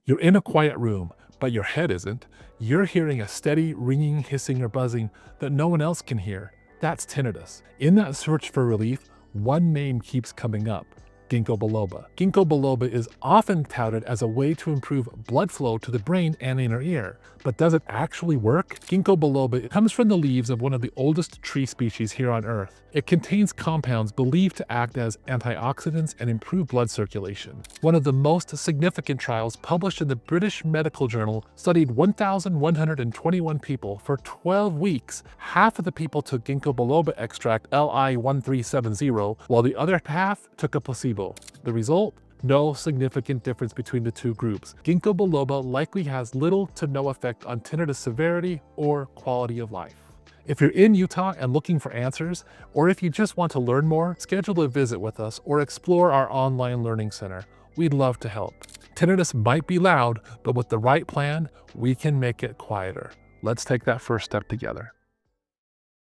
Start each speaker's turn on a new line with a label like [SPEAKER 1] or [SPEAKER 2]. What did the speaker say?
[SPEAKER 1] You're in a quiet room, but your head isn't. You're hearing a steady ringing, hissing, or buzzing that no one else can hear. That's tinnitus. In that search for relief, one name keeps coming up: Ginko Biloba. Ginko Biloba is often touted as a way to improve blood flow to the brain and inner ear. But does it actually work? Ginko biloba comes from the leaves of one of the oldest tree species here on Earth. It contains compounds believed to act as antioxidants and improve blood circulation. One of the most significant trials published in the British Medical Journal studied 1,121 people for 12 weeks. Half of the people took Ginko biloba extract Li1370, while the other half took a placebo. The result? No significant difference between the two groups. Ginko biloba likely has little to no effect on tinnitus severity or quality of life. If you're in Utah and looking for answers, or if you just want to learn more, schedule a visit with us or explore our online learning center. We'd love to help. Tinnitus might be loud, but with the right plan, we can make it quieter. Let's take that first step together.